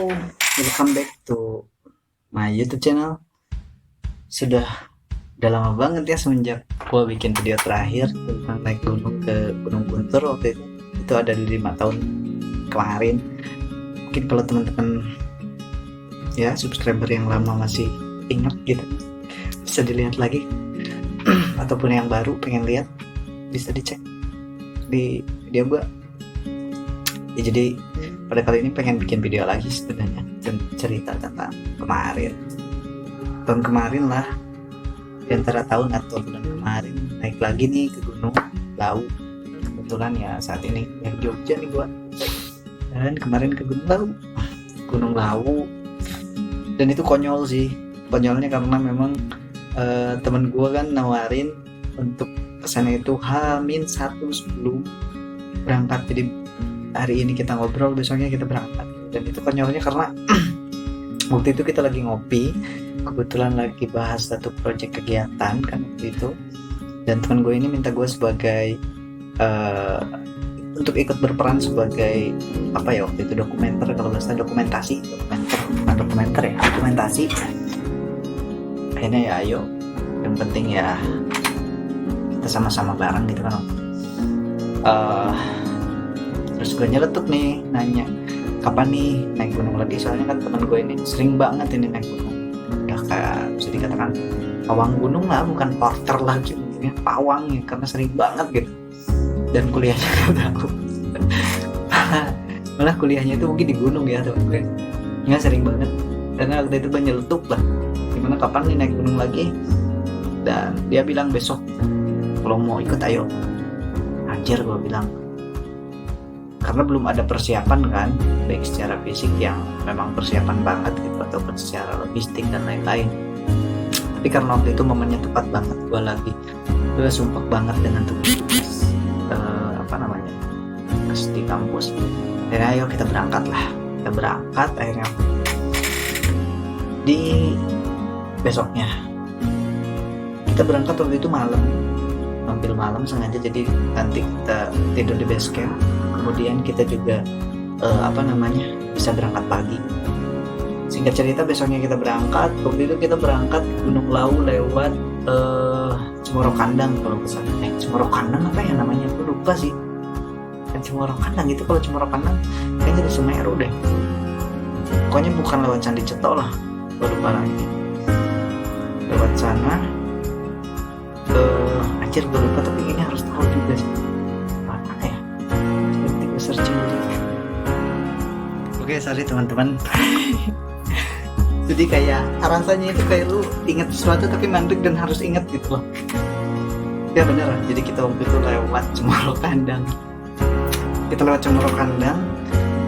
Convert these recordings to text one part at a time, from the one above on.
Welcome back to my YouTube channel. Sudah lama banget ya semenjak gua bikin video terakhir tentang naik gunung ke Gunung Guntur. Waktu itu ada di 5 tahun kemarin. Mungkin kalau teman-teman ya subscriber yang lama masih ingat gitu, bisa dilihat lagi. Ataupun yang baru pengen lihat, bisa dicek di video gua ya. Jadi pada kali ini pengen bikin video lagi sebenarnya, cerita tentang tahun kemarin lah, di antara tahun atau bulan kemarin naik lagi nih ke Gunung Lawu. Kebetulan ya saat ini yang Jogja nih gua, dan kemarin ke Gunung Lawu. Dan itu konyol sih, konyolnya karena memang temen gua kan nawarin untuk kesana itu H-1 sebelum berangkat. Jadi hari ini kita ngobrol, besoknya kita berangkat. Dan itu konyolnya karena waktu itu kita lagi ngopi, kebetulan lagi bahas satu proyek kegiatan kan waktu itu, dan teman gue ini minta gue sebagai untuk ikut berperan sebagai apa ya waktu itu, dokumenter, kalau bahasa dokumentasi, dokumentasi. Akhirnya ya ayo, yang penting ya kita sama-sama bareng gitu kan. Terus gue nyeletuk nih, nanya kapan nih naik gunung lagi, soalnya kan teman gue ini sering banget ini naik gunung, udah kayak bisa dikatakan pawang gunung lah, bukan porter lagi mungkin ya, pawang ya, karena sering banget gitu. Dan kuliahnya tahu malah kuliahnya itu mungkin di gunung ya teman gue ya, sering banget. Karena waktu itu gue nyeletuk lah, gimana kapan nih naik gunung lagi, dan dia bilang besok kalau mau ikut ayo. Anjir, gue bilang, karena belum ada persiapan kan, baik secara fisik yang memang persiapan banget gitu, ataupun secara logistik dan lain-lain. Tapi karena waktu itu momennya tepat banget, gue sumpah banget dengan tugas di kampus. Dan ayo kita berangkat lah, akhirnya di besoknya kita berangkat. Waktu itu hampir malam sengaja, jadi nanti kita tidur di base camp, kemudian kita juga bisa berangkat pagi. Singkat cerita, besoknya kita berangkat. Waktu itu kita berangkat ke Gunung Lawu lewat Cemoro Kandang kalau kesana. Cemoro Kandang apa ya namanya, aku lupa sih. Kan Cemoro Kandang itu, kalau Cemoro Kandang kayaknya di Semeru deh, pokoknya bukan lewat Candi Ceto lah, gue lupa lagi. Lewat sana, anjir gue lupa, tapi ini harus tahu juga sih mana ya, nanti gue searching dulu. Oke, sorry teman-teman. Jadi kayak rasanya itu kayak lu inget sesuatu tapi mandek dan harus inget gitu loh. Ya bener, jadi kita waktu itu lewat Cemoro Kandang.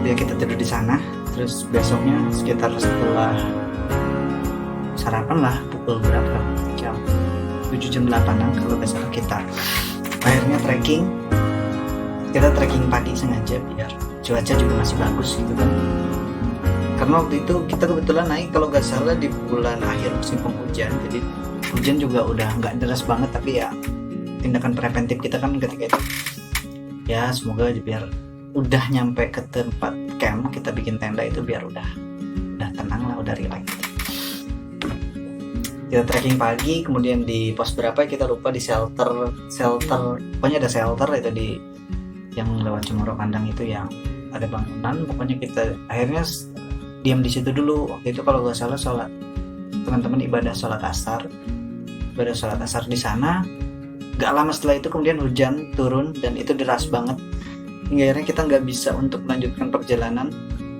Ya kita tidur di sana. Terus besoknya sekitar setelah sarapan lah, pukul berapa, jam 7 jam 8an kalau nggak salah, kita akhirnya trekking. Kita trekking pagi sengaja biar cuaca juga masih bagus gitu kan, karena waktu itu kita kebetulan naik kalau nggak salah di bulan akhir musim penghujan, jadi hujan juga udah nggak deras banget. Tapi ya tindakan preventif kita kan ketika itu ya, semoga biar udah nyampe ke tempat camp, kita bikin tenda itu biar udah tenang lah, udah relax. Kita trekking pagi, kemudian di pos berapa kita lupa, di shelter pokoknya ada shelter itu di yang lewat Cemoro Kandang itu, yang ada bangunan. Pokoknya kita akhirnya diam di situ dulu. Waktu itu kalau gak salah sholat, teman-teman ibadah sholat asar di sana. Gak lama setelah itu kemudian hujan turun dan itu deras banget, hingga akhirnya kita nggak bisa untuk melanjutkan perjalanan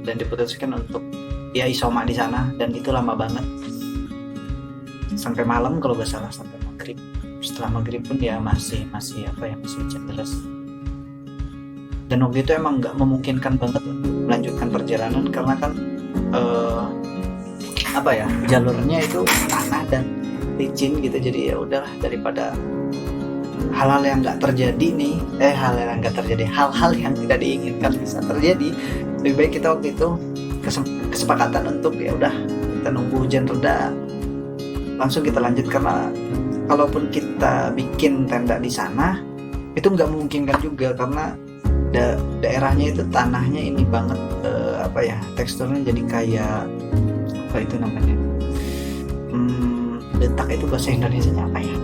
dan diputuskan untuk ya isoma di sana. Dan itu lama banget, sampai malam kalau gak salah, sampai maghrib. Setelah maghrib pun ya masih hujan deras. Dan waktu itu emang nggak memungkinkan banget untuk melanjutkan perjalanan karena kan jalurnya itu tanah dan licin gitu. Jadi ya udahlah, daripada hal-hal yang tidak diinginkan bisa terjadi, lebih baik kita waktu itu kesepakatan untuk ya udah, kita nunggu hujan reda langsung kita lanjut. Karena kalaupun kita bikin tenda di sana itu nggak memungkinkan juga, karena daerahnya itu tanahnya ini banget apa ya, teksturnya jadi kayak apa itu namanya, detak itu bahasa Indonesianya apa ya,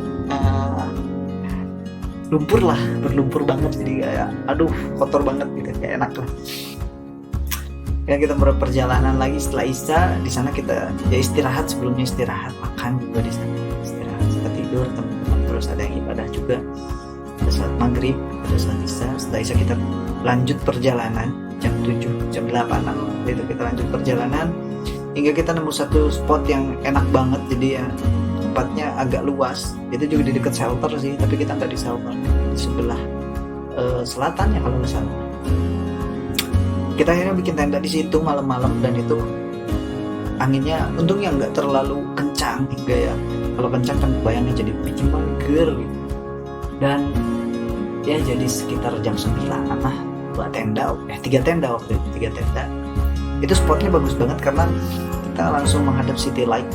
lumpur lah, berlumpur banget, jadi kayak aduh kotor banget gitu, kayak enak lah. Ya kita perjalanan lagi setelah Isya, di sana kita ya istirahat, sebelumnya istirahat, makan juga di sana, istirahat, kita tidur teman-teman, terus ada yang ibadah juga pada saat maghrib, pada saat Isya. Setelah Isya kita lanjut perjalanan jam 7, jam 8 itu kita lanjut perjalanan hingga kita nemu satu spot yang enak banget. Jadi ya tempatnya agak luas, itu juga di dekat shelter sih, tapi kita nggak di shelter, di sebelah selatan ya kalau nggak salah. Kita akhirnya bikin tenda di situ malam-malam, dan itu anginnya untungnya nggak terlalu kencang hingga ya kalau kencang kan bayangnya jadi bikin mager gitu. Dan ya jadi sekitar jam 9 lah, 3 tenda waktu itu, 3 tenda. Itu spotnya bagus banget karena kita langsung menghadap city light,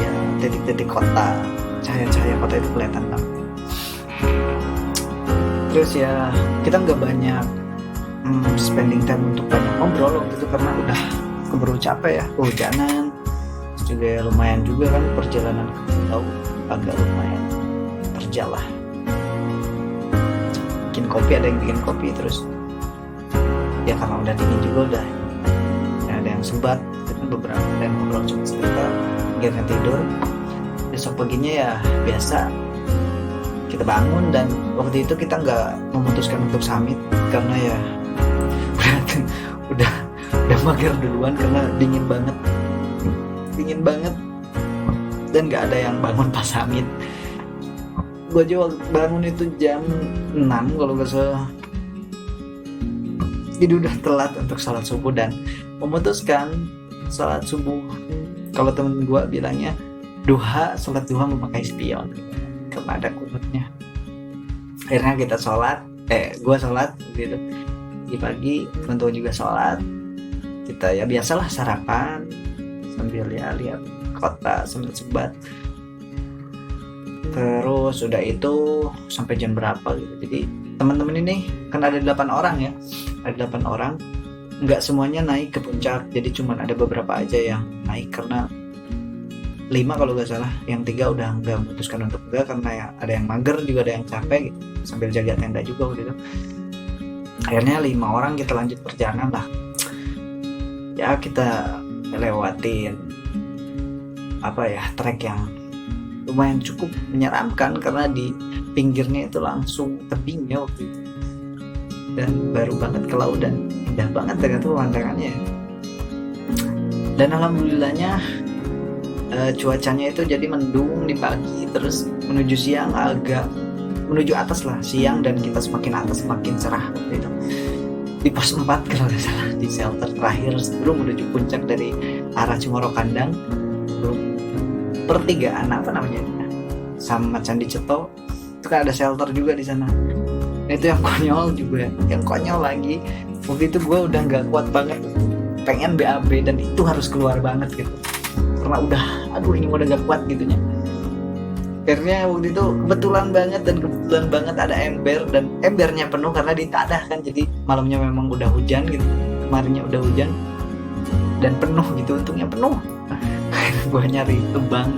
ya titik-titik kota, cahaya-cahaya kota itu kelihatan banget. Terus ya kita nggak banyak spending time untuk banyak ngobrol waktu itu karena udah keburu capek ya, kehujanan. Terus juga ya lumayan juga kan perjalanan ke Pulau, agak lumayan terjal lah. Bikin kopi, ada yang bikin kopi, terus ya karena udah dingin juga udah ya, ada yang sebat, beberapa ada yang ngobrol cuma sebentar, akhirnya tidur. Besok paginya ya biasa kita bangun, dan waktu itu kita nggak memutuskan untuk summit karena ya udah mager duluan karena dingin banget dan nggak ada yang bangun pas summit. Gue aja bangun itu jam 6 kalau nggak salah, jadi udah telat untuk sholat subuh dan memutuskan sholat subuh, kalau temen gue bilangnya duha, sholat duha memakai spion karena ada kunutnya. Akhirnya kita sholat, gue sholat gitu pagi, teman-teman juga sholat. Kita ya biasalah sarapan sambil ya lihat kota sambil sebat. Terus udah itu sampai jam berapa gitu. Jadi teman-teman ini kan ada 8 orang ya, ada 8 orang, nggak semuanya naik ke puncak, jadi cuma ada beberapa aja yang naik karena 5 kalau nggak salah, yang 3 udah nggak memutuskan untuk enggak karena ya ada yang mager juga, ada yang capek gitu, sambil jaga tenda juga gitu. Akhirnya 5 orang kita lanjut perjalanan lah. Ya kita lewatin apa ya, trek yang lumayan cukup menyeramkan karena di pinggirnya itu langsung tebing ya waktu itu, dan baru banget ke laut dan indah banget ternyata pemandangannya. Dan alhamdulillahnya cuacanya itu jadi mendung di pagi, terus menuju siang agak menuju atas lah, siang dan kita semakin atas semakin cerah waktu itu. Di pos 4 kalau nggak salah, di shelter terakhir sebelum menuju puncak dari arah Cemoro Kandang, sebelum pertigaan apa namanya sama Candi Ceto, itu kan ada shelter juga di sana. Nah, itu yang konyol juga, yang konyol lagi waktu itu gue udah nggak kuat banget, pengen BAB dan itu harus keluar banget gitu karena udah aduh ini udah gak kuat gitunya. Akhirnya waktu itu kebetulan banget ada ember, dan embernya penuh karena ditadah kan, jadi malamnya memang udah hujan gitu, kemarinnya udah hujan dan penuh gitu, untungnya penuh. Gue nyari lubang,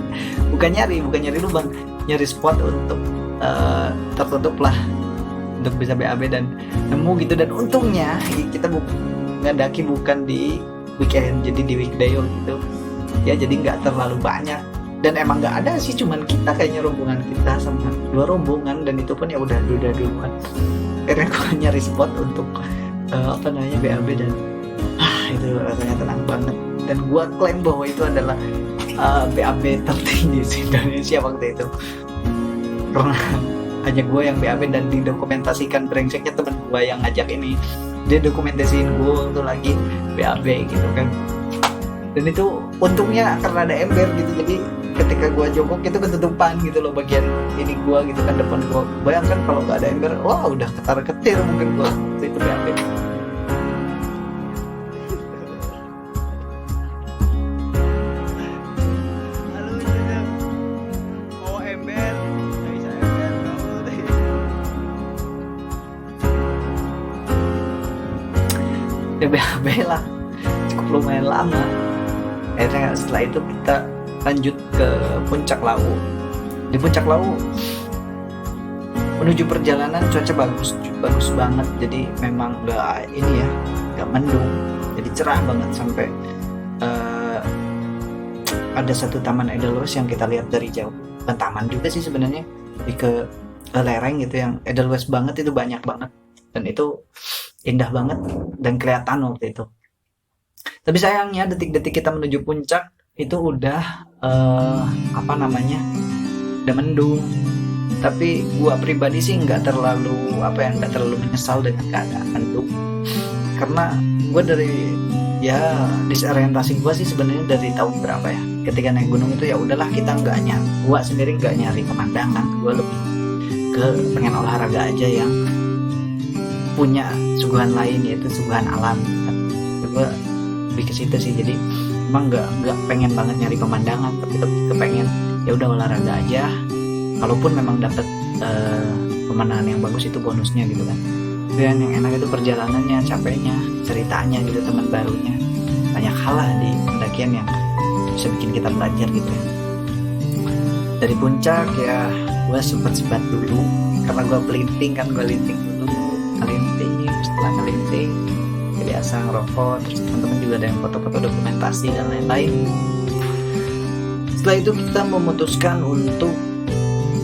bukan nyari lubang, nyari spot untuk tertutup lah untuk bisa BAB dan nemu gitu. Dan untungnya kita ngedaki bukan di weekend, jadi di weekday gitu ya, jadi nggak terlalu banyak. Dan emang nggak ada sih, cuman kita kayaknya rombongan kita sama 2 rombongan, dan itu pun ya udah duluan. Akhirnya gue nyari spot untuk BAB dan itu rasanya tenang banget. Dan gue klaim bahwa itu adalah BAB tertinggi di Indonesia waktu itu, karena hanya gue yang BAB dan didokumentasikan. Brengseknya temen gue yang ngajak ini, dia dokumentasiin gue untuk lagi BAB gitu kan. Dan itu untungnya karena ada ember gitu, jadi ketika gue jongkok itu ketutupan gitu loh bagian ini gue gitu kan, depan gue. Bayangkan kalau nggak ada ember, wah udah ketar-ketir mungkin gue waktu itu BAB. Ya BAB lah, lumayan lama. Akhirnya setelah itu kita lanjut ke Puncak Lawu. Di Puncak Lawu menuju perjalanan cuaca bagus banget, jadi memang nggak mendung, jadi cerah banget sampai ada satu taman Edelweiss yang kita lihat dari jauh. Bukan taman juga sih sebenarnya, lebih ke lereng gitu yang Edelweiss banget, itu banyak banget dan itu indah banget dan kelihatan waktu itu. Tapi sayangnya detik-detik kita menuju puncak itu udah udah mendung. Tapi gua pribadi sih nggak terlalu menyesal dengan keadaan mendung, karena gua dari disorientasi gua sih sebenarnya dari tahun berapa ya, ketika naik gunung itu ya udahlah, kita gua sendiri nggak nyari pemandangan, gua lebih ke pengen olahraga aja yang punya suguhan lain, yaitu suguhan alam. Gua lebih ke situ sih, jadi emang nggak pengen banget nyari pemandangan, tapi lebih kepengen ya udah olahraga aja. Kalaupun memang dapat pemandangan yang bagus itu bonusnya gitu kan. Dan yang enak itu perjalanannya, capeknya, ceritanya gitu, teman barunya, banyak hal lah di pendakian yang bisa bikin kita belajar gitu ya. Dari puncak ya gue sempat sebat dulu karena gue pelinting dulu, setelah ngelinting ya biasa ngerokok, terus teman-teman juga ada yang foto-foto dokumentasi dan lain-lain. Setelah itu kita memutuskan untuk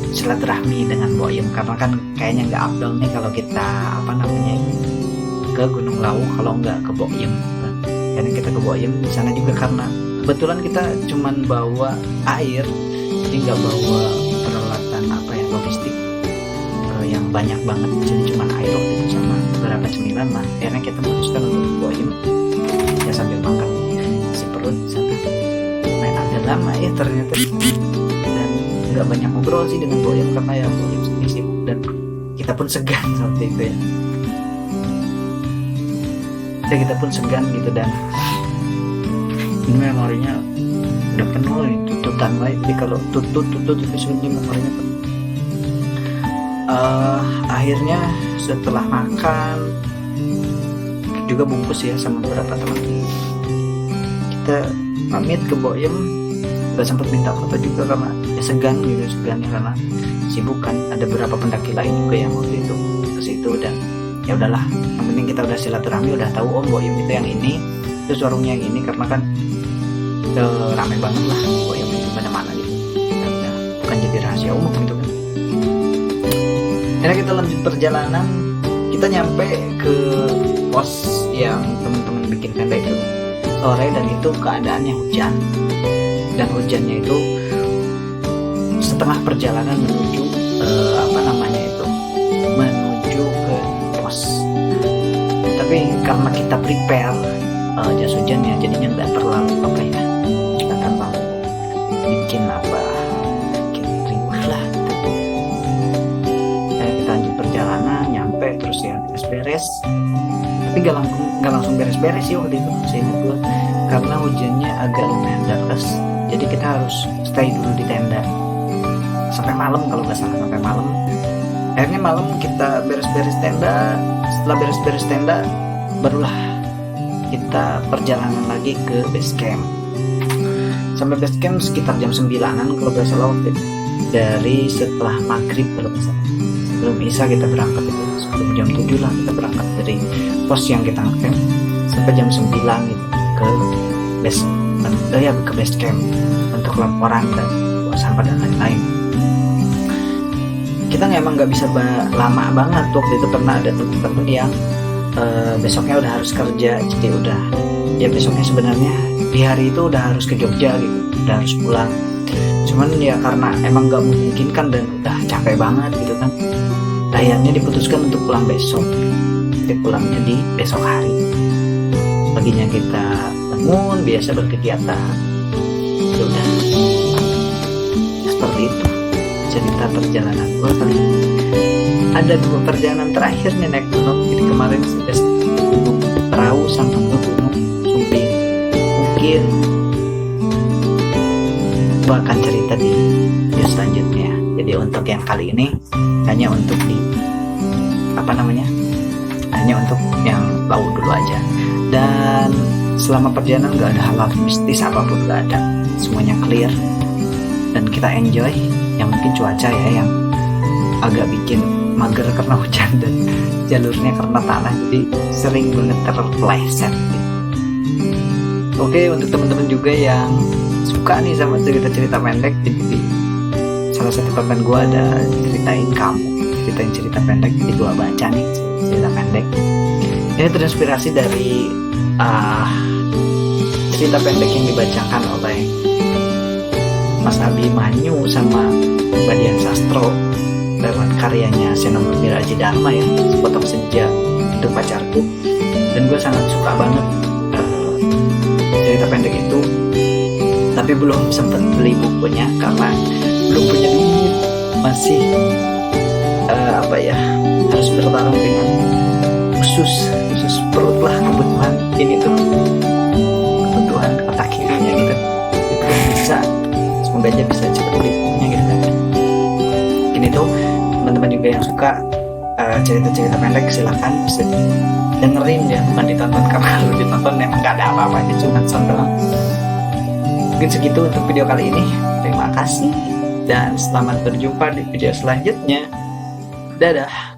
silaturahmi dengan Boyem, karena kan kayaknya nggak afdol nih kalau kita ke Gunung Lawu kalau nggak ke Boyem. Karena kita ke Boyem di sana juga karena kebetulan kita cuman bawa air, jadi nggak bawa peralatan logistik yang banyak banget, jadi cuman air waktu itu sama beberapa cemilan lah. Akhirnya kita memutuskan untuk ke Boyem ya sambil makan si perut sana. Main agak lama ya ternyata, nggak banyak ngobrol sih dengan Boyem karena ya Boyem sendiri sibuk dan kita pun segan waktu itu ya. Kita pun segan gitu, dan ini memorinya udah penuh nih, tututan lah. Jadi kalau tutut itu sebenarnya memorinya penuh. Akhirnya setelah makan juga bungkus ya sama beberapa teman, kita pamit ke Boyem. Gak sempat minta foto juga karena ya segannya karena sibuk kan, ada beberapa pendaki lain juga yang waktu itu ke situ, dan ya udahlah, yang penting kita udah silaturahmi, udah tahu Boyem itu yang ini, terus warungnya yang ini, karena kan rame banget lah Boyem itu mana-mana gitu, dan bukan jadi rahasia umum gitu kan. Akhirnya kita lanjut perjalanan, kita nyampe ke pos yang teman-teman bikin tenda itu sore, dan itu keadaannya hujan. Dan hujannya itu setengah perjalanan menuju menuju ke pos. Tapi karena kita prepare jas hujannya, jadinya nggak terlalu bikin riuh lah gitu. Kita lanjut perjalanan, nyampe terus ya beres-beres, tapi nggak langsung beres-beres sih waktu itu, saya ingat gue, karena hujannya agak lumayan deras. Jadi kita harus stay dulu di tenda sampai malam, kalau nggak salah sampai malam. Akhirnya malam kita beres-beres tenda. Setelah beres-beres tenda, barulah kita perjalanan lagi ke base camp. Sampai base camp sekitar jam 9-an kalau nggak salah waktu itu. Dari setelah maghrib kalau nggak salah. Sebelum isya kita berangkat itu, sebelum jam 7 lah kita berangkat dari pos yang kita ngecamp sampai jam 9 gitu ke base camp untuk laporan dan buang sampah dan lain-lain. Kita emang nggak bisa lama banget waktu itu, karena ada teman-teman yang besoknya udah harus kerja, jadi udah ya besoknya sebenarnya di hari itu udah harus ke Jogja gitu, udah harus pulang. Cuman ya karena emang nggak memungkinkan dan udah capek banget gitu kan, akhirnya diputuskan untuk pulang besok. Jadi pulangnya di besok hari. Paginya kita bangun biasa berkegiatan. Ya udah seperti itu cerita perjalanan gue kali ini. Ada 2 perjalanan terakhir nih naik gunung. Jadi kemarin sudah gunung Perahu sama ke gunung Sumbing. Mungkin gue akan cerita di video selanjutnya. Jadi untuk yang kali ini hanya untuk hanya untuk yang Lawu dulu aja. Dan selama perjalanan nggak ada hal-hal mistis apapun, nggak ada, semuanya clear dan kita enjoy. Yang mungkin cuaca ya yang agak bikin mager karena hujan dan jalurnya karena tanah, jadi sering banget terpleset gitu. Oke, untuk teman-teman juga yang suka nih sama cerita-cerita pendek, jadi salah satu konten gue ada ceritain cerita pendek, jadi gue baca nih cerita pendek. Ini terinspirasi dari cerita pendek yang dibacakan oleh Mas Abimanyu sama Mbak Dian Sastro lewat karyanya Seno Miraji Dharma ya, Sepotong Senja Untuk Pacarku. Dan gue sangat suka banget cerita pendek itu, tapi belum sempat beli bukunya karena belum punya duit, masih harus bertarung dengan khusus perut lah, kebutuhan ini tuh, kebutuhan otak kirinya gitu. Itu bisa, semoga aja bisa cepat beli bukunya gitu kan. Ini tuh teman-teman juga yang suka cerita-cerita pendek, silakan bisa dengerin ya, bukan ditonton, karena kalau ditonton memang gak ada apa-apanya, cuma sound doang. Mungkin segitu untuk video kali ini. Terima kasih dan selamat berjumpa di video selanjutnya. Dadah.